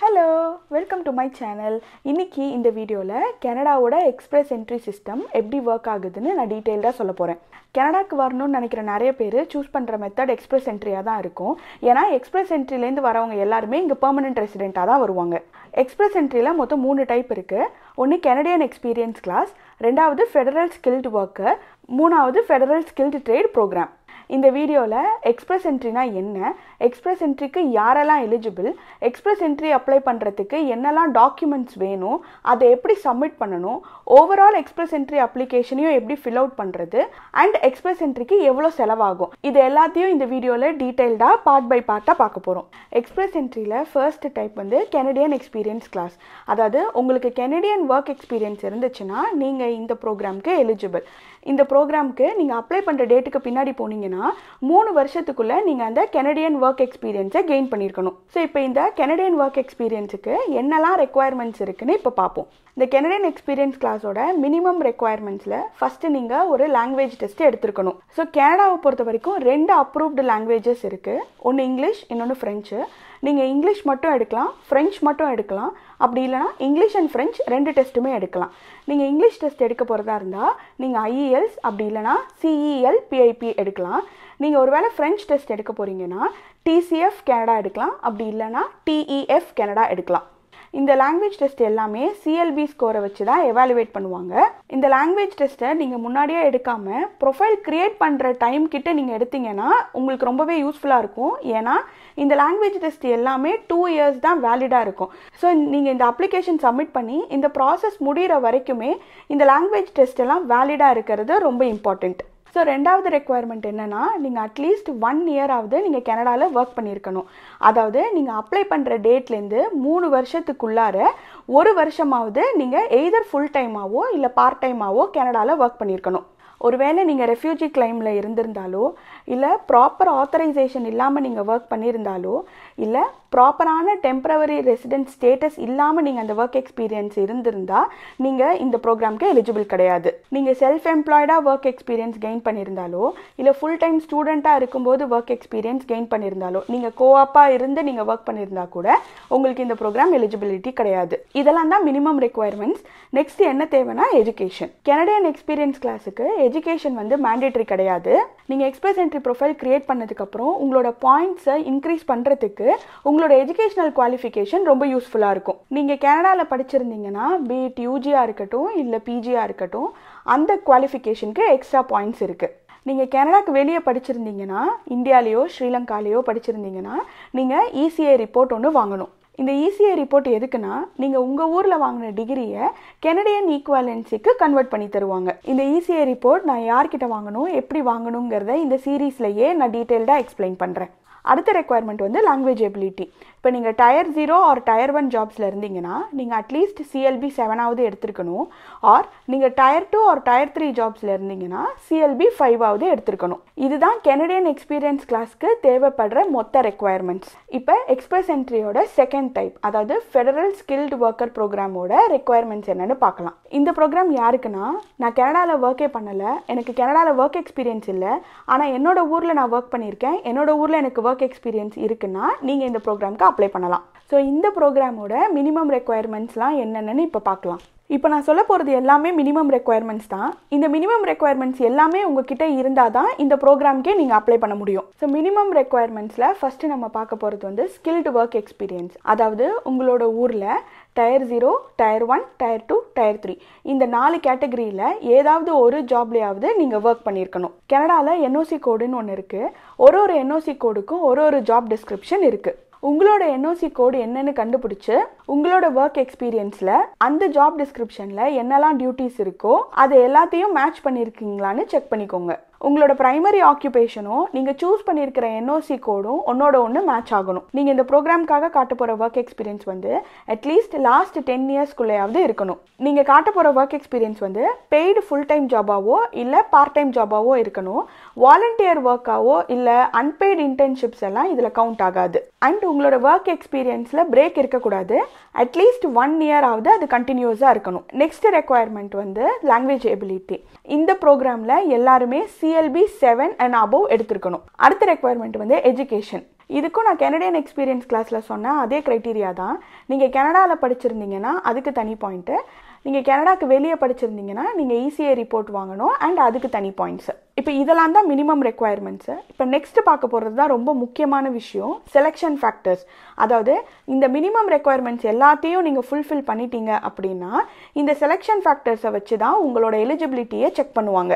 Hello, welcome to my channel. இன்னைக்கு இந்த வீடியோல கனடாவோட எக்ஸ்பிரஸ் என்ட்ரி சிஸ்டம் எப்படி வர்க் ஆகுதுன்னு நான் டீடைலா சொல்ல போறேன். கனடாக்கு வரணும்னு நினைக்கிற நிறைய பேர் சூஸ் பண்ற மெத்தட் எக்ஸ்பிரஸ் என்ட்ரியா தான் இருக்கும். ஏன்னா எக்ஸ்பிரஸ் என்ட்ரில இருந்து வரவங்க எல்லாரும் இங்க பெர்மனன்ட் ரெசிடென்ட்டா தான் வருவாங்க. எக்ஸ்பிரஸ் என்ட்ரில மொத்தம் 3 டைப் இருக்கு. ஒன்னு கனடியன் எக்ஸ்பீரியன்ஸ் கிளாஸ், ரெண்டாவது ஃபெடரல் ஸ்கில்ட் வர்க்கர், மூணாவது ஃபெடரல் ஸ்கில்ட் ட்ரேட் ப்ரோக்ராம். இந்த வீடியோல எக்ஸ்பிரஸ் என்ட்ரினா என்ன, எக்ஸ்பிரஸ் என்ட்ரிக்கு யாரெல்லாம் எலிஜிபிள், எக்ஸ்பிரஸ் என்ட்ரி அப்ளை பண்றதுக்கு என்னெல்லாம் டாக்குமெண்ட்ஸ் வேணும், அதை எப்படி சப்மிட் பண்ணணும், ஓவரால் எக்ஸ்பிரஸ் என்ட்ரி அப்ளிகேஷனையும் எப்படி ஃபில் அவுட் பண்றது அண்ட் எக்ஸ்பிரஸ் என்ட்ரிக்கு எவ்வளவு செலவாகும், இது எல்லாத்தையும் இந்த வீடியோல டீடைல்டா பார்ட் பை பார்ட்டா பார்க்க போறோம். எக்ஸ்பிரஸ் என்ட்ரில ஃபர்ஸ்ட் டைப் வந்து கனடியன் எக்ஸ்பீரியன்ஸ் கிளாஸ். அதாவது உங்களுக்கு கனடியன் ஒர்க் எக்ஸ்பீரியன்ஸ் இருந்துச்சுன்னா நீங்க இந்த ப்ரோக்ராம்க்கு எலிஜிபிள். இந்த ப்ரோக்ராம்க்கு நீங்க அப்ளை பண்ற டேட்டுக்கு பின்னாடி போனீங்கன்னா 3 வருஷத்துக்குள்ள நீங்க அந்த கனடியன் ஒர்க் எக்ஸ்பீரியன்ஸை கெயின் பண்ணியிருக்கணும். ஸோ இப்போ இந்த கனடியன் ஒர்க் எக்ஸ்பீரியன்ஸுக்கு என்னெல்லாம் ரெக்குவயர்மெண்ட்ஸ் இருக்குன்னு இப்போ பார்ப்போம். இந்த கனடியன் எக்ஸ்பீரியன்ஸ் கிளாஸோட மினிமம் ரெக்குவயர்மெண்ட்ஸில் ஃபர்ஸ்ட் நீங்கள் ஒரு லாங்குவேஜ் டெஸ்ட் எடுத்துருக்கணும். ஸோ கனடாவை பொறுத்த வரைக்கும் 2 அப்ரூவ்டு லாங்குவேஜஸ் இருக்குது. ஒன்று இங்கிலீஷ், இன்னொன்று ஃப்ரெஞ்சு. நீங்கள் இங்கிலீஷ் மட்டும் எடுக்கலாம், ஃப்ரெஞ்ச் மட்டும் எடுக்கலாம். அப்படி இல்லைனா இங்கிலீஷ் அண்ட் ஃப்ரெஞ்ச் 2 டெஸ்ட்டுமே எடுக்கலாம். நீங்கள் இங்கிலீஷ் டெஸ்ட் எடுக்க போகிறதா இருந்தால் நீங்கள் IELTS அப்படி இல்லைனா CEL PIP எடுக்கலாம். நீங்கள் ஒருவேளை ஃப்ரெஞ்ச் டெஸ்ட் எடுக்க போகிறீங்கன்னா TCF கனடா எடுக்கலாம், அப்படி இல்லைனா TEF கனடா எடுக்கலாம். இந்த லாங்குவேஜ் டெஸ்ட் எல்லாமே CLB ஸ்கோரை வச்சு தான் எவாலுவேட் பண்ணுவாங்க. இந்த லாங்குவேஜ் டெஸ்ட்டை நீங்கள் முன்னாடியே எடுக்காமல் ப்ரொஃபைல் கிரியேட் பண்ணுற டைம் கிட்ட நீங்கள் எடுத்தீங்கன்னா உங்களுக்கு ரொம்பவே யூஸ்ஃபுல்லாக இருக்கும். ஏன்னா இந்த லாங்குவேஜ் டெஸ்ட் எல்லாமே 2 இயர்ஸ் தான் வேலிடாக இருக்கும். ஸோ நீங்கள் இந்த அப்ளிகேஷன் சப்மிட் பண்ணி இந்த ப்ராசஸ் முடிகிற வரைக்குமே இந்த லாங்குவேஜ் டெஸ்ட் எல்லாம் வேலிடாக இருக்கிறது ரொம்ப இம்பார்ட்டண்ட். ஸோ ரெண்டாவது ரெக்குவயர்மெண்ட் என்னென்னா நீங்கள் அட்லீஸ்ட் 1 இயராவது நீங்கள் கனடாவில் ஒர்க் பண்ணியிருக்கணும். அதாவது நீங்கள் அப்ளை பண்ணுற டேட்லேருந்து 3 வருஷத்துக்குள்ளார 1 வருஷமாவது நீங்கள் எய்தர் ஃபுல் டைமாவோ இல்லை பார்ட் டைமாவோ கனடாவில் ஒர்க் பண்ணியிருக்கணும். ஒருவேளை நீங்கள் ரெஃப்யூஜி கிளைமில் இருந்திருந்தாலோ இல்லை ப்ராப்பர் ஆத்தரைசேஷன் இல்லாமல் நீங்கள் ஒர்க் பண்ணியிருந்தாலோ இல்லை ப்ராப்பரான டெம்பரவரி ரெசிடென்ட் ஸ்டேட்டஸ் இல்லாமல் நீங்கள் அந்த ஒர்க் எக்ஸ்பீரியன்ஸ் இருந்திருந்தால் நீங்கள் இந்த ப்ரோக்ராம்க்கு எலிஜிபிள் கிடையாது. நீங்கள் செல்ஃப் எம்ப்ளாய்டாக ஒர்க் எக்ஸ்பீரியன்ஸ் கெயின் பண்ணியிருந்தாலோ இல்லை ஃபுல் டைம் ஸ்டூடெண்ட்டாக இருக்கும்போது ஒர்க் எக்ஸ்பீரியன்ஸ் கெயின் பண்ணியிருந்தாலோ நீங்கள் கோஆப்பாக இருந்து நீங்கள் ஒர்க் பண்ணியிருந்தா கூட உங்களுக்கு இந்த ப்ரோக்ராம் எலிஜிபிலிட்டி கிடையாது. இதெல்லாம் தான் மினிமம் ரெக்குவயர்மெண்ட்ஸ். நெக்ஸ்ட் என்ன தேவைன்னா எஜுகேஷன். கனடியன் எக்ஸ்பீரியன்ஸ் கிளாஸுக்கு எஜுகேஷன் வந்து மேண்டேட்டரி கிடையாது. நீங்கள் எக்ஸ்பிரஸ் என்ட்ரி ப்ரொஃபைல் கிரியேட் பண்ணதுக்கப்புறம் உங்களோட பாயிண்ட்ஸை இன்க்ரீஸ் பண்ணுறதுக்கு உங்களோட எஜுகேஷனல் குவாலிஃபிகேஷன் ரொம்ப யூஸ்ஃபுல்லாக இருக்கும். நீங்கள் கனடாவில் படிச்சிருந்தீங்கன்னா BIT UGயாக இருக்கட்டும் இல்லை PGயாக இருக்கட்டும், அந்த குவாலிஃபிகேஷனுக்கு எக்ஸ்ட்ரா பாயிண்ட்ஸ் இருக்குது. நீங்கள் கனடாக்கு வெளியே படிச்சிருந்தீங்கன்னா, இந்தியாலேயோ ஸ்ரீலங்காலேயோ படிச்சிருந்தீங்கன்னா நீங்கள் ECA ரிப்போர்ட் ஒன்று வாங்கணும். இந்த ECA ரிப்போர்ட் எதுக்குன்னா நீங்கள் உங்கள் ஊரில் வாங்கின டிகிரியை கனடியன் ஈக்குவலன்சிக்கு கன்வெர்ட் பண்ணி தருவாங்க. இந்த ECA ரிப்போர்ட் நான் யார்கிட்ட வாங்கணும், எப்படி வாங்கணுங்கிறத இந்த சீரீஸ்லையே நான் டீட்டெயில்டாக எக்ஸ்பிளைன் பண்ணுறேன். அடுத்த ரெக்குவயர்மெண்ட் வந்து லாங்குவேஜ் எபிலிட்டி. இப்போ நீங்கள் Tier 0 ஆர் Tier 1 ஜாப்ஸில் இருந்தீங்கன்னா நீங்கள் அட்லீஸ்ட் CLB 7ஆவது எடுத்துருக்கணும். ஆர் நீங்கள் Tier 2 ஆர் Tier 3 ஜாப்ஸில் இருந்தீங்கன்னா CLB 5ஆவது எடுத்துருக்கணும். இதுதான் கனடியன் எக்ஸ்பீரியன்ஸ் கிளாஸ்க்கு தேவைப்படுற மொத்த ரெக்குவயர்மெண்ட்ஸ். இப்போ எக்ஸ்பிரஸ் என்ட்ரியோட செகண்ட் டைப், அதாவது ஃபெடரல் ஸ்கில்டு ஒர்க்கர் ப்ரோக்ராமோட ரெக்குவயர்மெண்ட்ஸ் என்னன்னு பார்க்கலாம். இந்த ப்ரோக்ராம் யாருக்குன்னா, நான் கனடாவில் ஒர்க்கே பண்ணலை, எனக்கு கனடாவில் ஒர்க் எக்ஸ்பீரியன்ஸ் இல்லை, ஆனால் என்னோட ஊரில் நான் ஒர்க் பண்ணியிருக்கேன், என்னோட ஊரில் எனக்கு ஒர்க் எக்ஸ்பீரியன்ஸ் இருக்குன்னா நீங்கள் இந்த ப்ரோக்ராம்க்கு அப்ளை பண்ணலாம். ஸோ இந்த ப்ரோக்ராமோட மினிமம் ரெக்குவயர்மெண்ட்ஸ்லாம் என்னென்னு இப்போ பார்க்கலாம். இப்போ நான் சொல்ல போகிறது எல்லாமே மினிமம் ரெக்குவயர்மெண்ட்ஸ் தான். இந்த மினிமம் ரெக்குவயர்மெண்ட்ஸ் எல்லாமே உங்ககிட்ட இருந்தால் தான் இந்த ப்ரோக்ராம்க்கே நீங்கள் அப்ளை பண்ண முடியும். ஸோ மினிமம் ரெக்குவயர்மெண்ட்ஸில் ஃபஸ்ட்டு நம்ம பார்க்க போகிறது வந்து ஸ்கில்டு ஒர்க் எக்ஸ்பீரியன்ஸ். அதாவது உங்களோட ஊரில் Tier 0, Tier 1, Tier 2, Tier 3 இந்த 4 கேட்டகரியில் ஏதாவது ஒரு ஜாப்லையாவது நீங்கள் ஒர்க் பண்ணியிருக்கணும். கனடாவில் NOC கோடுன்னு ஒன்று இருக்குது. ஒரு NOC கோடுக்கும் ஒரு ஜாப் டிஸ்கிரிப்ஷன் இருக்குது. உங்களோட NOC கோடு என்னன்னு கண்டுபிடிச்சு உங்களோட ஒர்க் எக்ஸ்பீரியன்ஸில் அந்த ஜாப் டிஸ்கிரிப்ஷனில் என்னெல்லாம் டியூட்டிஸ் இருக்கோ அது எல்லாத்தையும் மேட்ச் பண்ணியிருக்கீங்களான்னு செக் பண்ணிக்கோங்க. உங்களோட பிரைமரி ஆக்குபேஷனும் நீங்கள் சூஸ் பண்ணியிருக்கிற NOC கோடும் ஒன்னோட ஒன்று மேட்ச் ஆகணும். நீங்கள் இந்த ப்ரோக்ராம்காக காட்ட போகிற ஒர்க் எக்ஸ்பீரியன்ஸ் வந்து அட்லீஸ்ட் லாஸ்ட் 10 இயர்ஸ்க்குள்ளேயாவது இருக்கணும். நீங்கள் காட்ட போகிற ஒர்க் எக்ஸ்பீரியன்ஸ் வந்து பெய்டு ஃபுல் டைம் ஜாபாவோ இல்லை பார்ட் டைம் ஜாபாவோ இருக்கணும். வாலண்டியர் ஒர்க்காவோ இல்லை அன்பெய்டு இன்டர்ன்ஷிப்ஸ் எல்லாம் இதில் கவுண்ட் ஆகாது. அண்ட் உங்களோட ஒர்க் எக்ஸ்பீரியன்ஸில் பிரேக் இருக்கக்கூடாது. அட்லீஸ்ட் 1 இயராவது அது கண்டினியூஸாக இருக்கணும். நெக்ஸ்ட் ரெக்குவயர்மெண்ட் வந்து லாங்குவேஜ் எபிலிட்டி. இந்த ப்ரோக்ராமில் எல்லாருமே CLB 7 and above எடுத்துருக்கணும். அடுத்த ரெக்குவயர்மெண்ட் வந்து எஜுகேஷன். இதுக்கும் நான் கெனடியன் எக்ஸ்பீரியன்ஸ் கிளாஸில் சொன்னேன் அதே க்ரைட்டீரியா தான். நீங்கள் கனடாவில் படிச்சிருந்தீங்கன்னா அதுக்கு தனி பாயிண்ட்டு, நீங்கள் கனடாக்கு வெளியே படிச்சிருந்தீங்கன்னா நீங்கள் ECA ரிப்போர்ட் வாங்கணும் அண்ட் அதுக்கு தனி பாயிண்ட்ஸு. இப்போ இதெல்லாம் தான் மினிமம் ரெக்குவயர்மெண்ட்ஸு. இப்போ நெக்ஸ்ட்டு பார்க்க போகிறது தான் ரொம்ப முக்கியமான விஷயம், செலெக்ஷன் ஃபேக்டர்ஸ். அதாவது இந்த மினிமம் ரெக்குவயர்மெண்ட்ஸ் எல்லாத்தையும் நீங்கள் ஃபுல்ஃபில் பண்ணிட்டீங்க அப்படின்னா இந்த செலெக்ஷன் ஃபேக்டர்ஸை வச்சு தான் உங்களோட எலிஜிபிலிட்டியை செக் பண்ணுவாங்க.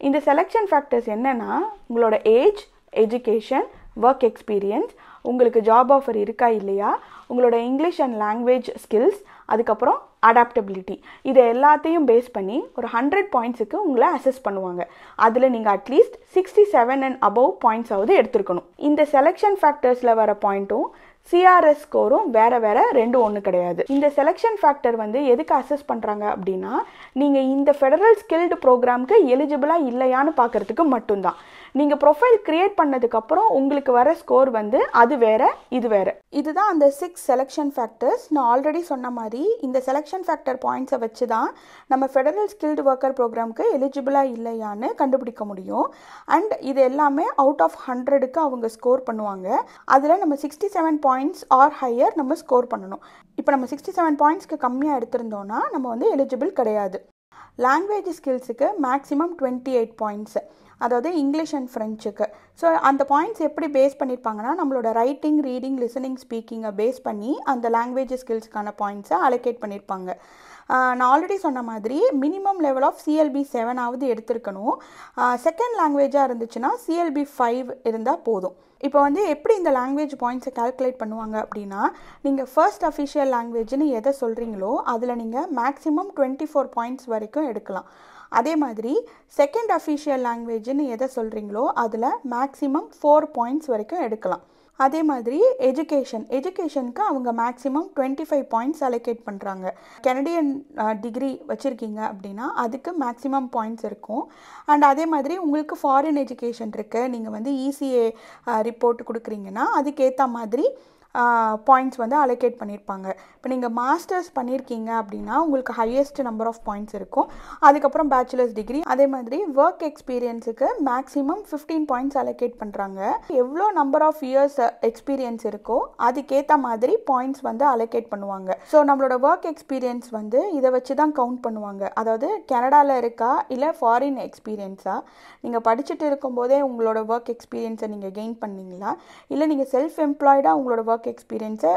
இந்த செலெக்ஷன் ஃபேக்டர்ஸ் என்னென்னா உங்களோட ஏஜ், எஜுகேஷன், ஒர்க் எக்ஸ்பீரியன்ஸ், உங்களுக்கு ஜாப் ஆஃபர் இருக்கா இல்லையா, உங்களோட இங்கிலீஷ் அண்ட் லாங்குவேஜ் ஸ்கில்ஸ், அதுக்கப்புறம் அடாப்டபிலிட்டி. இதை எல்லாத்தையும் பேஸ் பண்ணி ஒரு 100 பாயிண்ட்ஸுக்கு உங்களை அசஸ் பண்ணுவாங்க. அதில் நீங்கள் அட்லீஸ்ட் 67 அண்ட் அபவ் பாயிண்ட்ஸாவது எடுத்துருக்கணும். இந்த செலெக்ஷன் ஃபேக்டர்ஸில் வர பாயிண்ட்டும் CRS ஸ்கோரும் வேறு ரெண்டும் ஒன்று கிடையாது. இந்த செலெக்ஷன் ஃபேக்டர் வந்து எதுக்கு அசஸ் பண்ணுறாங்க அப்படின்னா நீங்கள் இந்த ஃபெடரல் ஸ்கில்டு ப்ரோக்ராமுக்கு எலிஜிபிளாக இல்லையான்னு பார்க்குறதுக்கு மட்டும்தான். நீங்கள் ப்ரொஃபைல் க்ரியேட் பண்ணதுக்கப்புறம் உங்களுக்கு வர ஸ்கோர் வந்து அது வேறு இது வேறு. இதுதான் அந்த 6 செலெக்ஷன் ஃபேக்டர்ஸ். நான் ஆல்ரெடி சொன்ன மாதிரி இந்த செலெக்ஷன் ஃபேக்டர் பாயிண்ட்ஸை வச்சு தான் நம்ம ஃபெடரல் ஸ்கில்டு ஒர்க்கர் ப்ரோக்ராமுக்கு எலிஜிபிளாக இல்லையான்னு கண்டுபிடிக்க முடியும். அண்ட் இது எல்லாமே அவுட் ஆஃப் 100க்கு அவங்க ஸ்கோர் பண்ணுவாங்க. அதில் நம்ம 67 பாயிண்ட்ஸ் ஆர் ஹையர் நம்ம ஸ்கோர் பண்ணணும். இப்போ நம்ம 67 பாயிண்ட்ஸ்க்கு கம்மியாக எடுத்திருந்தோன்னா நம்ம வந்து எலிஜிபிள் கிடையாது. லாங்குவேஜ் ஸ்கில்ஸுக்கு மேக்ஸிமம் 28 பாயிண்ட்ஸு, அதாவது இங்கிலீஷ் அண்ட் ஃப்ரெஞ்சுக்கு. ஸோ அந்த பாயிண்ட்ஸ் எப்படி பேஸ் பண்ணியிருப்பாங்கன்னா நம்மளோட ரைட்டிங், ரீடிங், லிசனிங், ஸ்பீக்கிங்கை பேஸ் பண்ணி அந்த லாங்குவேஜ் ஸ்கில்ஸ்க்கான பாயிண்ட்ஸை அலோகேட் பண்ணியிருப்பாங்க. நான் ஆல்ரெடி சொன்ன மாதிரி மினிமம் லெவல் ஆஃப் CLB 7 எடுத்திருக்கணும். செகண்ட் லாங்குவேஜாக இருந்துச்சுன்னா CLB 5 இருந்தால் போதும். இப்போ வந்து எப்படி இந்த லாங்குவேஜ் பாயிண்ட்ஸை கால்குலேட் பண்ணுவாங்க அப்படின்னா நீங்கள் ஃபர்ஸ்ட் அஃபிஷியல் லாங்குவேஜ்னு எதை சொல்கிறீங்களோ அதில் நீங்கள் மேக்ஸிமம் 24 பாயிண்ட்ஸ் வரைக்கும் எடுக்கலாம். அதே மாதிரி செகண்ட் அஃபிஷியல் லாங்குவேஜ்னு எதை சொல்கிறீங்களோ அதில் மேக்ஸிமம் 4 பாயிண்ட்ஸ் வரைக்கும் எடுக்கலாம். அதே மாதிரி எஜுகேஷனுக்கு அவங்க மேக்ஸிமம் 25 பாயிண்ட்ஸ் அலோகேட் பண்ணுறாங்க. கெனடியன் டிகிரி வச்சுருக்கீங்க அப்படின்னா அதுக்கு மேக்ஸிமம் பாயிண்ட்ஸ் இருக்கும். அண்ட் அதே மாதிரி உங்களுக்கு ஃபாரின் எஜுகேஷன் இருக்குது, நீங்கள் வந்து ECA ரிப்போர்ட் கொடுக்குறீங்கன்னா அதுக்கேற்ற மாதிரி பாயிண்ட்ஸ் வந்து அலோகேட் பண்ணியிருப்பாங்க. இப்போ நீங்கள் மாஸ்டர்ஸ் பண்ணியிருக்கீங்க அப்படின்னா உங்களுக்கு ஹையஸ்ட் நம்பர் ஆஃப் பாயிண்ட்ஸ் இருக்கும். அதுக்கப்புறம் பேச்சுலர்ஸ் டிகிரி, அதே மாதிரி ஒர்க் எக்ஸ்பீரியன்ஸுக்கு மேக்ஸிமம் 15 பாயிண்ட்ஸ் அலோகேட் பண்ணுறாங்க. எவ்வளோ நம்பர் ஆஃப் இயர்ஸ் எக்ஸ்பீரியன்ஸ் இருக்கோ அதுக்கேற்ற மாதிரி பாயிண்ட்ஸ் வந்து அலோகேட் பண்ணுவாங்க. ஸோ நம்மளோட ஒர்க் எக்ஸ்பீரியன்ஸ் வந்து இதை வச்சு தான் கவுண்ட் பண்ணுவாங்க. அதாவது கனடாவில் இருக்கா இல்லை ஃபாரின் எக்ஸ்பீரியன்ஸாக, நீங்கள் படிச்சுட்டு இருக்கும்போதே உங்களோட ஒர்க் எக்ஸ்பீரியன்ஸை நீங்கள் கெயின் பண்ணீங்களா, இல்லை நீங்கள் செல்ஃப் எம்ப்ளாய்டாக உங்களோட ஒர்க் எக்ஸ்பீரியன்ஸை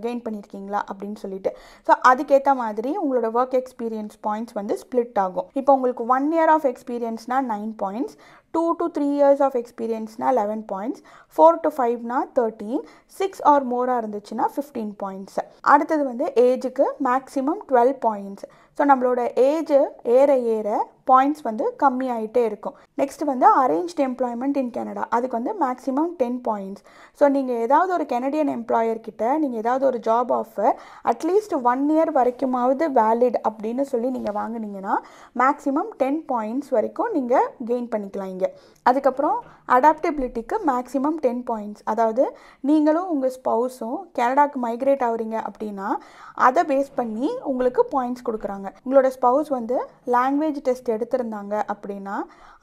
கெயின் பண்ணியிருக்கீங்களா அப்படின்னு சொல்லிட்டு. ஸோ அதுக்கேற்ற மாதிரி உங்களோட ஒர்க் எக்ஸ்பீரியன்ஸ் பாயிண்ட்ஸ் வந்து ஸ்ப்ளிட் ஆகும். இப்போ உங்களுக்கு 1 இயர் ஆஃப் எக்ஸ்பீரியன்ஸ்னால் 9 பாயிண்ட்ஸ், 2 to 3 years ஆஃப் எக்ஸ்பீரியன்ஸ்னால் 11 பாயிண்ட்ஸ், 4 to 5னா 13, 6 ஆர் மோராக இருந்துச்சுன்னா 15 பாயிண்ட்ஸ். அடுத்தது வந்து ஏஜுக்கு மேக்ஸிமம் 12 பாயிண்ட்ஸ். ஸோ நம்மளோட ஏஜ் ஏற பாயிண்ட்ஸ் வந்து கம்மியாகிட்டே இருக்கும். நெக்ஸ்ட் வந்து அரேஞ்ச்டு எம்ப்ளாய்மெண்ட் இன் கனடா, அதுக்கு வந்து மேக்ஸிமம் 10 பாயிண்ட்ஸ். ஸோ நீங்கள் ஏதாவது ஒரு கெனடியன் எம்ப்ளாயர்கிட்ட நீங்கள் ஏதாவது ஒரு ஜாப் ஆஃபர் அட்லீஸ்ட் 1 இயர் வரைக்குமாவது வேலிட் அப்படின்னு சொல்லி நீங்கள் வாங்கினீங்கன்னா மேக்ஸிமம் 10 பாயிண்ட்ஸ் வரைக்கும் நீங்கள் கெயின் பண்ணிக்கலாம் இங்கே. அதுக்கப்புறம் அடாப்டபிலிட்டிக்கு மேக்ஸிமம் 10 பாயிண்ட்ஸ். அதாவது நீங்களும் உங்கள் ஸ்பௌஸும் கனடாக்கு மைக்ரேட் ஆகுறீங்க அப்படின்னா அதை பேஸ் பண்ணி உங்களுக்கு பாயிண்ட்ஸ் கொடுக்குறாங்க. உங்களோட ஸ்பௌஸ் வந்து லாங்குவேஜ் டெஸ்ட் எடுத்திருந்தாங்க அப்படின்னா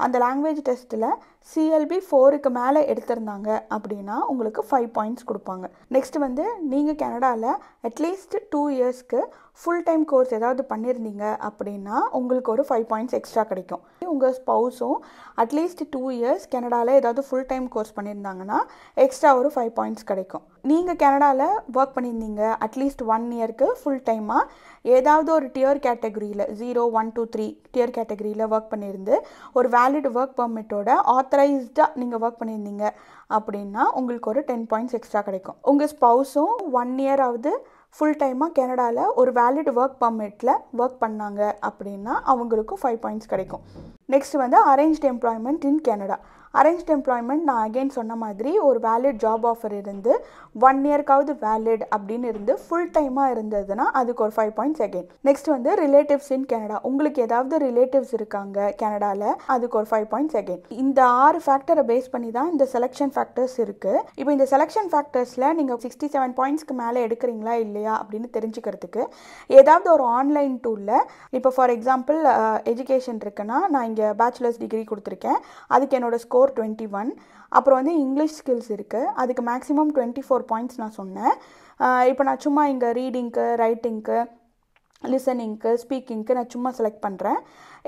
அந்த லாங்குவேஜ் டெஸ்ட்டில் CLB 4க்கு மேலே எடுத்திருந்தாங்க அப்படின்னா உங்களுக்கு 5 பாயிண்ட்ஸ் கொடுப்பாங்க. நெக்ஸ்ட் வந்து நீங்கள் கனடாவில் அட்லீஸ்ட் 2 இயர்ஸ்க்கு ஃபுல் டைம் கோர்ஸ் ஏதாவது பண்ணியிருந்தீங்க அப்படின்னா உங்களுக்கு ஒரு 5 பாயிண்ட்ஸ் எக்ஸ்ட்ரா கிடைக்கும். உங்கள் ஸ்பௌஸும் அட்லீஸ்ட் 2 இயர்ஸ் கனடாவில் ஏதாவது ஃபுல் டைம் கோர்ஸ் பண்ணியிருந்தாங்கன்னா எக்ஸ்ட்ரா ஒரு 5 பாயிண்ட்ஸ் கிடைக்கும். நீங்கள் கனடாவில் ஒர்க் பண்ணியிருந்தீங்க அட்லீஸ்ட் 1 இயர்க்கு ஃபுல் டைமாக ஏதாவது ஒரு டியர் கேட்டகரியில் 0, 1, 2, 3 டியர் கேட்டகரியில் ஒர்க் பண்ணியிருந்து ஒரு வேலிட் ஒர்க் பர்மிட்டோட ஆத்தரைஸ்டாக நீங்கள் ஒர்க் பண்ணியிருந்தீங்க அப்படின்னா உங்களுக்கு ஒரு 10 பாயிண்ட்ஸ் எக்ஸ்ட்ரா கிடைக்கும். உங்கள் ஸ்பௌஸும் 1 இயராவது ஃபுல் டைமாக கனடாவில் ஒரு வேலிட் ஒர்க் பர்மிட்டில் ஒர்க் பண்ணாங்க அப்படின்னா அவங்களுக்கும் 5 பாயிண்ட்ஸ் கிடைக்கும். நெக்ஸ்ட் வந்து அரேஞ்ச்டு எம்ப்ளாய்மெண்ட் இன் கனடா. அரேஞ்ச்டு எம்ப்ளாய்மெண்ட் நான் அகெயின் சொன்ன மாதிரி ஒரு வேலிட் ஜாப் ஆஃபர் இருந்து 1 இயர்க்காவது வேலிட் அப்படின்னு இருந்து ஃபுல் டைமாக இருந்ததுன்னா அதுக்கு ஒரு 5 பாயிண்ட்ஸ் அகெயின். நெக்ஸ்ட் வந்து ரிலேட்டிவ்ஸ் இன் கனடா. உங்களுக்கு ஏதாவது ரிலேட்டிவ்ஸ் இருக்காங்க கனடாவில் அதுக்கு ஒரு 5 பாயிண்ட்ஸ் அகெயின். இந்த 6 ஃபேக்டரை பேஸ் பண்ணி தான் இந்த செலெக்ஷன் ஃபேக்டர்ஸ் இருக்குது. இப்போ இந்த செலெக்ஷன் ஃபேக்டர்ஸில் நீங்கள் 67 பாயிண்ட்ஸ்க்கு மேலே எடுக்கிறீங்களா இல்லையா அப்படின்னு தெரிஞ்சுக்கிறதுக்கு ஏதாவது ஒரு ஆன்லைன் டூலில், இப்போ ஃபார் எக்ஸாம்பிள் எஜுகேஷன் இருக்குன்னா நான் இங்கே பேச்சுலர்ஸ் டிகிரி கொடுத்துருக்கேன், அதுக்கு என்னோட ஸ்கோர் ஸ்கோர் 21. அப்புறம் வந்து இங்கிலீஷ் ஸ்கில்ஸ் இருக்குது, அதுக்கு மேக்ஸிமம் 24 பாயிண்ட்ஸ் நான் சொன்னேன். இப்போ நான் சும்மா இங்கே ரீடிங்க்கு, ரைட்டிங்க்கு, லிசனிங்க்கு, ஸ்பீக்கிங்க்கு நான் சும்மா செலக்ட் பண்ணுறேன்.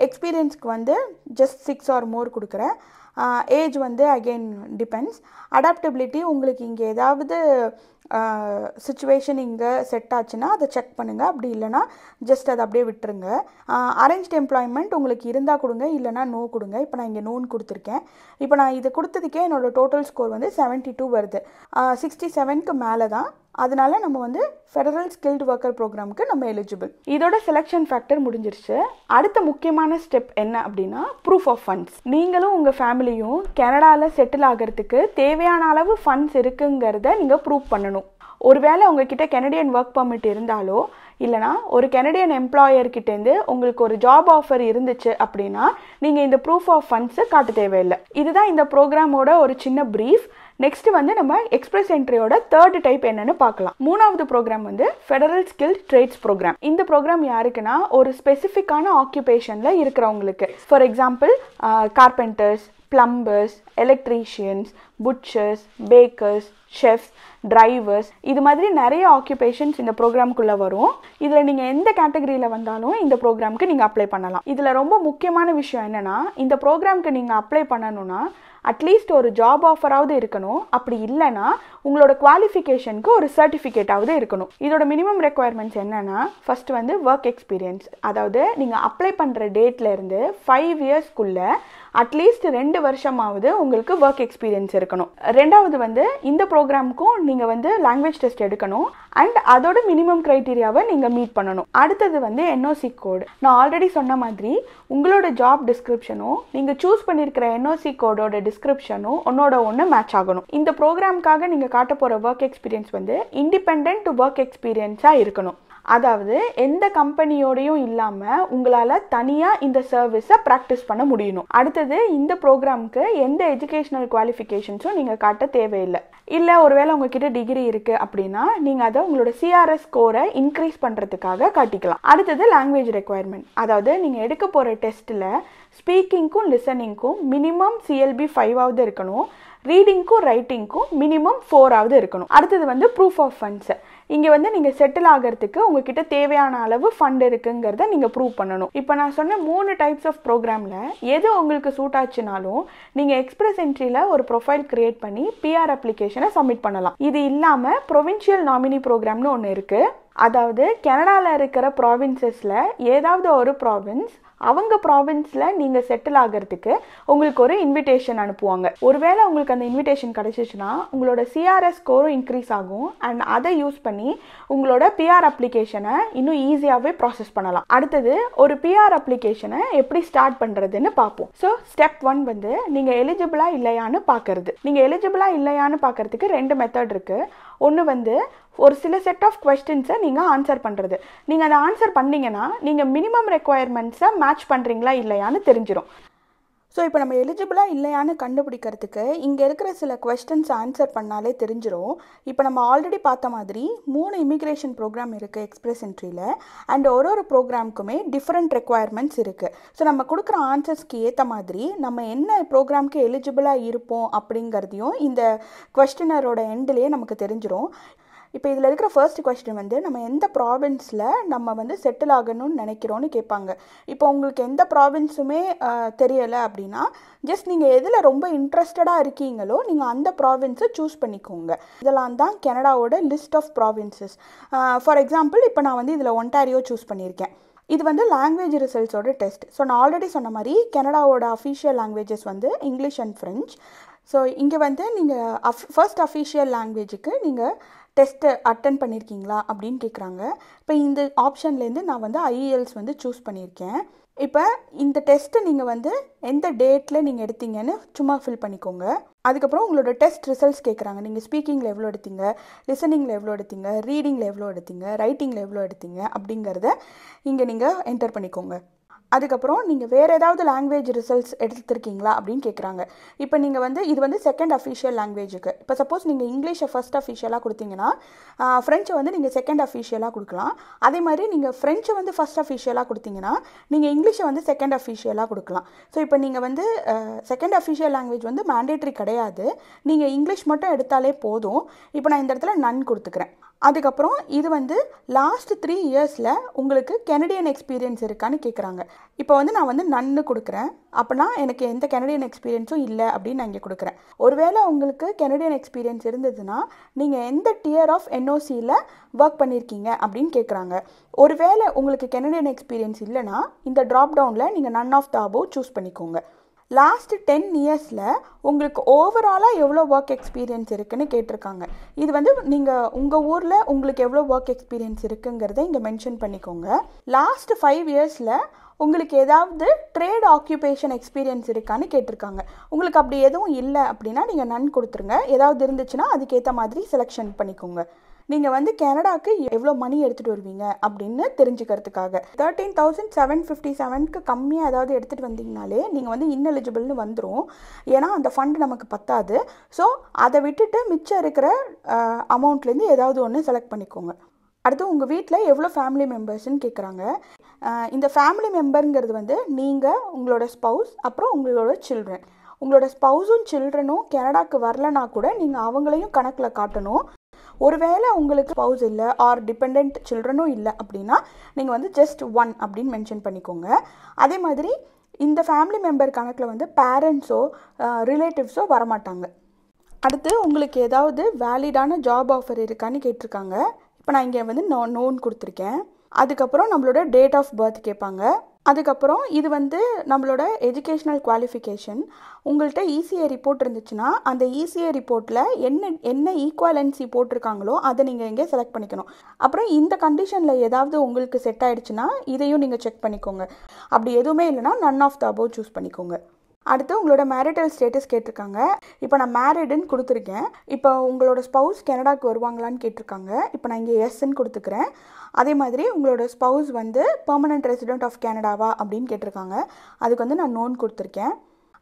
எக்ஸ்பீரியன்ஸ்க்கு வந்து ஜஸ்ட் 6 ஆர் மோர் கொடுக்குறேன். ஏஜ் வந்து அகெயின் டிபெண்ட்ஸ். அடாப்டபிலிட்டி, உங்களுக்கு இங்கே ஏதாவது சுச்சுவேஷன் இங்கே செட் ஆச்சுன்னா அதை செக் பண்ணுங்கள், அப்படி இல்லைனா ஜஸ்ட் அதை அப்படியே விட்டுருங்க. அரேஞ்ச்ட் எம்ப்ளாய்மெண்ட் உங்களுக்கு இருந்தால் கொடுங்க, இல்லைனா நோ கொடுங்க. இப்போ நான் இங்கே நோன்னு கொடுத்துருக்கேன். இப்போ நான் இதை கொடுத்ததுக்கே என்னோடய டோட்டல் ஸ்கோர் வந்து 72 வருது. 67க்கு மேலே தான். அதனால நம்ம வந்து ஃபெடரல் ஸ்கில்டு ஒர்க்கர் ப்ரோக்ராமுக்கு நம்ம எலிஜிபிள். இதோட செலெக்ஷன் ஃபேக்டர் முடிஞ்சிருச்சு. அடுத்த முக்கியமான ஸ்டெப் என்ன அப்படின்னா ப்ரூஃப் ஆஃப் ஃபண்ட்ஸ். நீங்களும் உங்கள் ஃபேமிலியும் கனடாவில் செட்டில் ஆகிறதுக்கு தேவையான அளவு ஃபண்ட்ஸ் இருக்குங்கிறத நீங்கள் ப்ரூவ் பண்ணணும். ஒருவேளை உங்ககிட்ட கெனடியன் ஒர்க் பர்மிட் இருந்தாலோ இல்லைனா ஒரு கெனடியன் எம்ப்ளாயர்கிட்டேருந்து உங்களுக்கு ஒரு ஜாப் ஆஃபர் இருந்துச்சு அப்படின்னா நீங்கள் இந்த ப்ரூஃப் ஆஃப் ஃபண்ட்ஸை காட்ட தேவையில்லை. இதுதான் இந்த ப்ரோக்ராமோட ஒரு சின்ன ப்ரீஃப். நெக்ஸ்ட் வந்து நம்ம எக்ஸ்பிரஸ் என்ட்ரியோட தேர்ட் டைப் என்னன்னு பார்க்கலாம். மூணாவது ப்ரோக்ராம் வந்து ஃபெடரல் ஸ்கில்ட் ட்ரேட்ஸ் ப்ரோக்ராம். இந்த ப்ரோக்ராம் யாருக்குன்னா ஒரு ஸ்பெசிஃபிக்கான ஆக்குபேஷனில் இருக்கிறவங்களுக்கு. For example carpenters, plumbers, electricians, butchers, bakers, chefs, drivers, இது மாதிரி நிறைய ஆக்குபேஷன்ஸ் இந்த ப்ரோக்ராம்குள்ளே வரும். இதில் நீங்கள் எந்த கேட்டகரியில் வந்தாலும் இந்த ப்ரோக்ராமுக்கு நீங்கள் அப்ளை பண்ணலாம். இதில் ரொம்ப முக்கியமான விஷயம் என்னென்னா இந்த ப்ரோக்ராமுக்கு நீங்கள் அப்ளை பண்ணணும்னா அட்லீஸ்ட் ஒரு ஜாப் ஆஃபராவது இருக்கணும். அப்படி இல்லைனா உங்களோட குவாலிஃபிகேஷனுக்கு ஒரு சர்டிஃபிகேட்டாவது இருக்கணும். இதோட மினிமம் ரெக்குவயர்மெண்ட்ஸ் என்னென்னா ஃபர்ஸ்ட் வந்து ஒர்க் எக்ஸ்பீரியன்ஸ். அதாவது நீங்கள் அப்ளை பண்ணுற டேட்லேருந்து 5 இயர்ஸ்க்குள்ளே அட்லீஸ்ட் 2 வருஷமாவது உங்களுக்கு ஒர்க் எக்ஸ்பீரியன்ஸ் இருக்கணும். ரெண்டாவது வந்து இந்த ப்ரோக்ராமுக்கும் நீங்கள் வந்து லாங்குவேஜ் டெஸ்ட் எடுக்கணும் அண்ட் அதோட மினிமம் க்ரைட்டீரியாவை நீங்கள் மீட் பண்ணணும். அடுத்தது வந்து என்ஓசி கோடு. நான் ஆல்ரெடி சொன்ன மாதிரி உங்களோட ஜாப் டிஸ்கிரிப்ஷனும் நீங்கள் சூஸ் பண்ணியிருக்கிற என்ஓசி கோடோட டிஸ்கிரிப்ஷனும் ஒன்னோட ஒன்று மேட்ச் ஆகணும். இந்த ப்ரோக்ராமுக்காக நீங்கள் காட்ட போகிற ஒர்க் எக்ஸ்பீரியன்ஸ் வந்து இண்டிபெண்ட் ஒர்க் எக்ஸ்பீரியன்ஸாக இருக்கணும். அதாவது எந்த கம்பெனியோடையும் இல்லாமல் உங்களால் தனியாக இந்த சர்வீஸை ப்ராக்டிஸ் பண்ண முடியணும். அடுத்தது இந்த ப்ரோக்ராமுக்கு எந்த எஜுகேஷனல் குவாலிஃபிகேஷன்ஸும் நீங்கள் காட்ட தேவையில்லை. இல்லை ஒருவேளை உங்ககிட்ட டிகிரி இருக்குது அப்படின்னா நீங்கள் அதை உங்களோட சிஆர்எஸ் ஸ்கோரை இன்க்ரீஸ் பண்ணுறதுக்காக காட்டிக்கலாம். அடுத்தது லாங்குவேஜ் ரெக்குவயர்மெண்ட். அதாவது நீங்கள் எடுக்க போகிற டெஸ்ட்டில் ஸ்பீக்கிங்க்கும் லிசனிங்க்கும் மினிமம் CLB 5ஆவது இருக்கணும். ரீடிங்க்கும் ரைட்டிங்க்கும் மினிமம் 4ஆவது இருக்கணும். அடுத்தது வந்து ப்ரூஃப் ஆஃப் ஃபண்ட்ஸ். இங்கே வந்து நீங்கள் செட்டில் ஆகிறதுக்கு உங்ககிட்ட தேவையான அளவு ஃபண்ட் இருக்குங்கிறத நீங்கள் ப்ரூவ் பண்ணணும். இப்போ நான் சொன்ன 3 டைப்ஸ் ஆஃப் ப்ரோக்ராமில் எது உங்களுக்கு சூட் ஆச்சுனாலும் நீங்கள் எக்ஸ்பிரஸ் என்ட்ரியில் ஒரு ப்ரொஃபைல் கிரியேட் பண்ணி PR அப்ளிகேஷனை சப்மிட் பண்ணலாம். இது இல்லாமல் ப்ரொவின்ஷியல் நாமினி ப்ரோக்ராம்னு ஒன்று இருக்குது. அதாவது கனடாவில் இருக்கிற ப்ராவின்சஸில் ஏதாவது ஒரு ப்ராவின்ஸ் அவங்க ப்ராவின்ஸில் நீங்கள் செட்டில் ஆகிறதுக்கு உங்களுக்கு ஒரு இன்விடேஷன் அனுப்புவாங்க. ஒருவேளை உங்களுக்கு அந்த இன்விடேஷன் கிடைச்சிச்சுன்னா உங்களோட CRS ஸ்கோரும் இன்க்ரீஸ் ஆகும் அண்ட் அதை யூஸ் பண்ணி உங்களோட PR அப்ளிகேஷனை இன்னும் ஈஸியாகவே ப்ராசஸ் பண்ணலாம். அடுத்தது ஒரு PR அப்ளிகேஷனை எப்படி ஸ்டார்ட் பண்ணுறதுன்னு பார்ப்போம். ஸோ ஸ்டெப் 1 வந்து நீங்கள் எலிஜிபிளாக இல்லையான்னு பார்க்கறது. நீங்கள் எலிஜிபிளாக இல்லையான்னு பார்க்கறதுக்கு 2 மெத்தட் இருக்குது. ஒன்று வந்து ஒரு சில செட் ஆஃப் கொஸ்டின்ஸை நீங்கள் ஆன்சர் பண்ணுறது. நீங்கள் அதை ஆன்சர் பண்ணிங்கன்னா நீங்கள் மினிமம் ரெக்குவயர்மெண்ட்ஸை மேட்ச் பண்ணுறீங்களா இல்லையான்னு தெரிஞ்சிடும். ஸோ இப்போ நம்ம எலிஜிபிளாக இல்லையான்னு கண்டுபிடிக்கிறதுக்கு இங்கே இருக்கிற சில கொஸ்டின்ஸ் ஆன்சர் பண்ணாலே தெரிஞ்சிடும். இப்போ நம்ம ஆல்ரெடி பார்த்த மாதிரி 3 இமிக்ரேஷன் ப்ரோக்ராம் இருக்குது எக்ஸ்பிரஸ் என்ட்ரியில் அண்ட் ஒரு ப்ரோக்ராமுக்குமே டிஃப்ரெண்ட் ரெக்குவயர்மெண்ட்ஸ் இருக்குது. ஸோ நம்ம கொடுக்குற ஆன்சர்ஸ்க்கு ஏற்ற மாதிரி நம்ம என்ன ப்ரோக்ராமுக்கு எலிஜிபிளாக இருப்போம் அப்படிங்கிறதையும் இந்த கொஸ்டினரோட எண்ட்லேயே நமக்கு தெரிஞ்சிடும். இப்போ இதில் இருக்கிற ஃபர்ஸ்ட் கொஸ்டின் வந்து நம்ம எந்த ப்ராவின்ஸில் நம்ம வந்து செட்டில் ஆகணும்னு நினைக்கிறோன்னு கேட்பாங்க. இப்போ உங்களுக்கு எந்த ப்ராவின்ஸுமே தெரியலை அப்படின்னா ஜஸ்ட் நீங்கள் எதில் ரொம்ப இன்ட்ரெஸ்டடாக இருக்கீங்களோ நீங்கள் அந்த ப்ராவின்ஸை சூஸ் பண்ணிக்கோங்க. இதெல்லாம் தான் கனடாவோட list of provinces. For example இப்போ நான் வந்து இதில் ஒன்டாரியோ சூஸ் பண்ணியிருக்கேன். இது வந்து லாங்குவேஜ் ரிசல்ட்ஸோட டெஸ்ட். ஸோ நான் ஆல்ரெடி சொன்ன மாதிரி கனடாவோட அஃபிஷியல் லாங்குவேஜஸ் வந்து இங்கிலீஷ் அண்ட் ஃப்ரெஞ்ச். ஸோ இங்கே வந்து நீங்கள் ஃபர்ஸ்ட் அஃபிஷியல் லாங்குவேஜுக்கு நீங்கள் டெஸ்ட்டு அட்டன் பண்ணியிருக்கீங்களா அப்படின்னு கேட்குறாங்க. இப்போ இந்த ஆப்ஷன்லேருந்து நான் வந்து IELTS வந்து சூஸ் பண்ணியிருக்கேன். இப்போ இந்த டெஸ்ட்டு நீங்கள் வந்து எந்த டேட்டில் நீங்கள் எடுத்தீங்கன்னு சும்மா ஃபில் பண்ணிக்கோங்க. அதுக்கப்புறம் உங்களோட டெஸ்ட் ரிசல்ட்ஸ் கேட்குறாங்க. நீங்கள் ஸ்பீக்கிங்கில் எவ்வளோ எடுத்தீங்க, லிசனிங்கில் எவ்வளோ எடுத்தீங்க, ரீடிங்கில் எவ்வளோ எடுத்தீங்க, ரைட்டிங்கில் எவ்வளோ எடுத்தீங்க அப்படிங்கிறத இங்கே நீங்கள் என்டர் பண்ணிக்கோங்க. அதுக்கப்புறம் நீங்கள் வேறு ஏதாவது லாங்குவேஜ் ரிசல்ட்ஸ் எடுத்துருக்கீங்களா அப்படின்னு கேட்குறாங்க. இப்போ நீங்கள் வந்து இது வந்து செகண்ட் அஃபிஷியல் லாங்குவேஜுக்கு. இப்போ சப்போஸ் நீங்கள் இங்கிலீஷை ஃபர்ஸ்ட் அஃபிஷியலாக கொடுத்தீங்கன்னா ஃப்ரெஞ்சை வந்து நீங்கள் செகண்ட் அஃபிஷியலாக கொடுக்கலாம். அதே மாதிரி நீங்கள் ஃப்ரெஞ்சை வந்து ஃபர்ஸ்ட் அஃபிஷியலாக கொடுத்தீங்கன்னா நீங்கள் இங்கிலீஷை வந்து செகண்ட் அஃபிஷியலாக கொடுக்கலாம். ஸோ இப்போ நீங்கள் வந்து செகண்ட் அஃபிஷியல் லாங்குவேஜ் வந்து மேண்டேட்ரி கிடையாது, நீங்கள் இங்கிலீஷ் மட்டும் எடுத்தாலே போதும். இப்போ நான் இந்த இடத்துல நன் கொடுத்துக்கிறேன். அதுக்கப்புறம் இது வந்து லாஸ்ட் 3 இயர்ஸில் உங்களுக்கு கெனடியன் எக்ஸ்பீரியன்ஸ் இருக்கான்னு கேட்குறாங்க. இப்போ வந்து நான் வந்து நன்னு கொடுக்குறேன். அப்படின்னா எனக்கு எந்த கெனடியன் எக்ஸ்பீரியன்ஸும் இல்லை அப்படின்னு நான் இங்கே கொடுக்குறேன். ஒருவேளை உங்களுக்கு கெனடியன் எக்ஸ்பீரியன்ஸ் இருந்ததுன்னா நீங்கள் எந்த டியர் ஆஃப் என்ஓசியில் ஒர்க் பண்ணியிருக்கீங்க அப்படின்னு கேட்குறாங்க. ஒருவேளை உங்களுக்கு கெனடியன் எக்ஸ்பீரியன்ஸ் இல்லைன்னா இந்த ட்ராப் டவுனில் நீங்கள் none of the above choose பண்ணிக்கோங்க. லாஸ்ட் 10 இயர்ஸில் உங்களுக்கு ஓவராலாக எவ்வளோ ஒர்க் எக்ஸ்பீரியன்ஸ் இருக்குன்னு கேட்டிருக்காங்க. இது வந்து நீங்கள் உங்கள் ஊரில் உங்களுக்கு எவ்வளோ ஒர்க் எக்ஸ்பீரியன்ஸ் இருக்குங்கிறத இங்கே மென்ஷன் பண்ணிக்கோங்க. லாஸ்ட் 5 இயர்ஸில் உங்களுக்கு ஏதாவது ட்ரேட் ஆக்குபேஷன் எக்ஸ்பீரியன்ஸ் இருக்கான்னு கேட்டிருக்காங்க. உங்களுக்கு அப்படி எதுவும் இல்லை அப்படின்னா நீங்கள் நன் கொடுத்துருங்க. ஏதாவது இருந்துச்சுன்னா அதுக்கேற்ற மாதிரி செலெக்ஷன் பண்ணிக்கோங்க. நீங்கள் வந்து கனடாவுக்கு எவ்வளோ மணி எடுத்துகிட்டு வருவீங்க அப்படின்னு தெரிஞ்சுக்கிறதுக்காக 13,757க்கு கம்மியாக ஏதாவது எடுத்துகிட்டு வந்தீங்கனாலே நீங்கள் வந்து இன்எலிஜிபிள்னு வந்துடும். ஏன்னா அந்த ஃபண்ட் நமக்கு பத்தாது. ஸோ அதை விட்டுட்டு மிச்சம் இருக்கிற அமௌண்ட்லேருந்து ஏதாவது ஒன்று செலக்ட் பண்ணிக்கோங்க. அடுத்து உங்கள் வீட்டில் எவ்வளோ ஃபேமிலி மெம்பர்ஸ்ன்னு கேட்குறாங்க. இந்த ஃபேமிலி மெம்பருங்கிறது வந்து நீங்கள், உங்களோட ஸ்பவுஸ், அப்புறம் உங்களோட சில்ட்ரன். உங்களோட ஸ்பவுஸும் சில்ட்ரனும் கனடாவுக்கு வரலனா கூட நீங்கள் அவங்களையும் கணக்கில் காட்டணும். ஒருவேளை உங்களுக்கு ஸ்பவுஸ் இல்லை ஆர் டிபெண்ட் சில்ட்ரனும் இல்லை அப்படின்னா நீங்கள் வந்து ஜஸ்ட் 1 அப்படின்னு மென்ஷன் பண்ணிக்கோங்க. அதே மாதிரி இந்த ஃபேமிலி மெம்பர் கணக்கில் வந்து பேரண்ட்ஸோ ரிலேட்டிவ்ஸோ வரமாட்டாங்க. அடுத்து உங்களுக்கு ஏதாவது வேலிடான ஜாப் ஆஃபர் இருக்கான்னு கேட்டிருக்காங்க. இப்போ நான் இங்கே வந்து நோன் கொடுத்துருக்கேன். அதுக்கப்புறம் நம்மளோட டேட் ஆஃப் பர்த் கேட்பாங்க. அதுக்கப்புறம் இது வந்து நம்மளோட எஜுகேஷ்னல் குவாலிஃபிகேஷன். உங்கள்கிட்ட இசிஏ ரிப்போர்ட் இருந்துச்சுன்னா அந்த இசிஏ ரிப்போர்ட்டில் என்ன ஈக்குவலன்சி போட்டிருக்காங்களோ அதை நீங்கள் இங்கே செலக்ட் பண்ணிக்கணும். அப்புறம் இந்த கண்டிஷனில் ஏதாவது உங்களுக்கு செட் ஆகிடுச்சுன்னா இதையும் நீங்கள் செக் பண்ணிக்கோங்க. அப்படி எதுவுமே இல்லைன்னா none of the above choose பண்ணிக்கோங்க. அடுத்து உங்களோட மேரிட்டல் ஸ்டேட்டஸ் கேட்டிருக்காங்க. இப்போ நான் மேரிடுன்னு கொடுத்துருக்கேன். இப்போ உங்களோட ஸ்பவுஸ் கனடாவுக்கு வருவாங்களான்னு கேட்டிருக்காங்க. இப்போ நான் இங்கே எஸ்ன்னு கொடுத்துக்கிறேன். அதே மாதிரி உங்களோட ஸ்பவுஸ் வந்து பெர்மனன்ட் ரெசிடென்ட் ஆஃப் கனடாவா அப்படின்னு கேட்டிருக்காங்க. அதுக்கு வந்து நான் நோன் கொடுத்துருக்கேன்.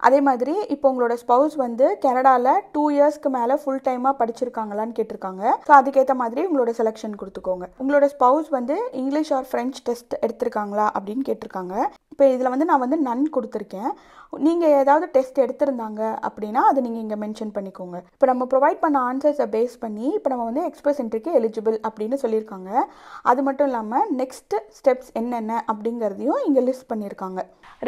அதே மாதிரி இப்போ உங்களோட ஸ்பவுஸ் வந்து கனடாவில் 2 இயர்ஸ்க்கு மேலே ஃபுல் டைமாக படிச்சிருக்காங்களான்னு கேட்டிருக்காங்க. ஸோ அதுக்கேற்ற மாதிரி உங்களோட செலெக்ஷன் கொடுத்துக்கோங்க. உங்களோட ஸ்பவுஸ் வந்து இங்கிலீஷ் ஆர் ஃப்ரெஞ்ச் டெஸ்ட் எடுத்திருக்காங்களா அப்படின்னு கேட்டிருக்காங்க. இப்போ இதில் வந்து நான் வந்து நன் கொடுத்துருக்கேன். நீங்கள் ஏதாவது டெஸ்ட் எடுத்திருந்தாங்க அப்படின்னா அதை நீங்கள் இங்கே மென்ஷன் பண்ணிக்கோங்க. இப்போ நம்ம ப்ரொவைட் பண்ண ஆன்சர்ஸை பேஸ் பண்ணி இப்போ நம்ம வந்து எக்ஸ்பிரஸ்என்ட்ரிக்கு எலிஜிபிள் அப்படின்னு சொல்லியிருக்காங்க. அது மட்டும் இல்லாமல் நெக்ஸ்ட் ஸ்டெப்ஸ் என்னென்ன அப்படிங்கிறதையும் இங்கே லிஸ்ட் பண்ணியிருக்காங்க.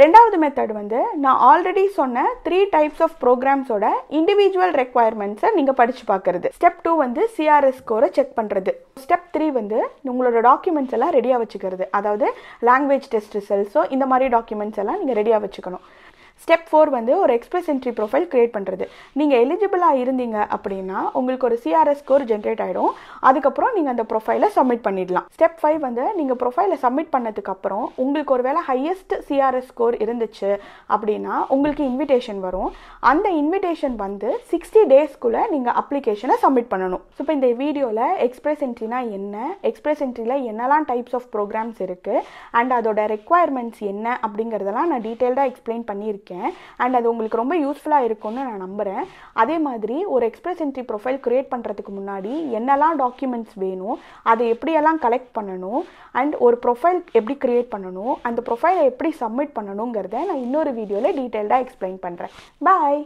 ரெண்டாவது மெத்தட் வந்து நான் ஆல்ரெடி சொன்ன 3 டைப்ஸ் ஆஃப் ப்ரோக்ராம்ஸோட இண்டிவிஜுவல் ரெக்வயர்மெண்ட்ஸை நீங்கள் படித்து பார்க்குறது. ஸ்டெப் 2 வந்து சிஆர்எஸ் ஸ்கோரை செக் பண்ணுறது. ஸ்டெப் 3 வந்து உங்களோட டாக்குமெண்ட்ஸ் எல்லாம் ரெடியாக வச்சுக்கிறது. அதாவது லாங்குவேஜ் டெஸ்ட் ரிசல்ட்ஸோ இந்த மாதிரி டாக்குமெண்ட்ஸ் எல்லாம் நீங்கள் ரெடியாக வச்சுக்கணும். ஸ்டெப் 4 வந்து ஒரு எக்ஸ்பிரஸ்என்ட்ரி ப்ரொஃபைல் கிரியேட் பண்ணுறது. நீங்கள் எலிஜிபிளாக இருந்தீங்க அப்படின்னா உங்களுக்கு ஒரு சிஆர்எஸ் ஸ்கோர் ஜென்ரேட் ஆகிடும். அதுக்கப்புறம் நீங்கள் அந்த ப்ரொஃபைலை சப்மிட் பண்ணிடலாம். ஸ்டெப் 5 வந்து நீங்கள் ப்ரொஃபைலை சப்மிட் பண்ணதுக்கப்புறம் உங்களுக்கு ஒரு வேளை ஹையஸ்ட் சிஆர்எஸ் ஸ்கோர் இருந்துச்சு அப்படின்னா உங்களுக்கு இன்விடேஷன் வரும். அந்த இன்விடேஷன் வந்து 60 டேஸ்க்குள்ளே நீங்கள் அப்ளிகேஷனை சப்மிட் பண்ணணும். ஸோ இப்போ இந்த வீடியோவில் எக்ஸ்பிரஸ்என்ட்ரினா என்ன, எக்ஸ்பிரஸ்என்ட்ரியில் என்னெல்லாம் டைப்ஸ் ஆஃப் ப்ரோக்ராம்ஸ் இருக்குது அண்ட் அதோட ரெக்வயர்மெண்ட்ஸ் என்ன அப்படிங்கிறதெல்லாம் நான் டீட்டெயில்டாக எக்ஸ்பிளைன் பண்ணியிருக்கேன். அண்ட் அது உங்களுக்கு ரொம்ப யூஸ்ஃபுல்லாக இருக்கும்னு நான் நம்புகிறேன். அதே மாதிரி ஒரு எக்ஸ்பிரஸ்என்ட்ரி ப்ரொஃபைல் கிரியேட் பண்ணுறதுக்கு முன்னாடி என்னெல்லாம் டாக்குமெண்ட்ஸ் வேணும், அதை எப்படியெல்லாம் கலெக்ட் பண்ணணும், அண்ட் ஒரு ப்ரொஃபைல் எப்படி கிரியேட் பண்ணணும், அந்த ப்ரொஃபைலை எப்படி சப்மிட் பண்ணணுங்கிறத நான் இன்னொரு வீடியோவில் டீட்டெயில்டாக எக்ஸ்பிளைன் பண்ணுறேன். பாய்.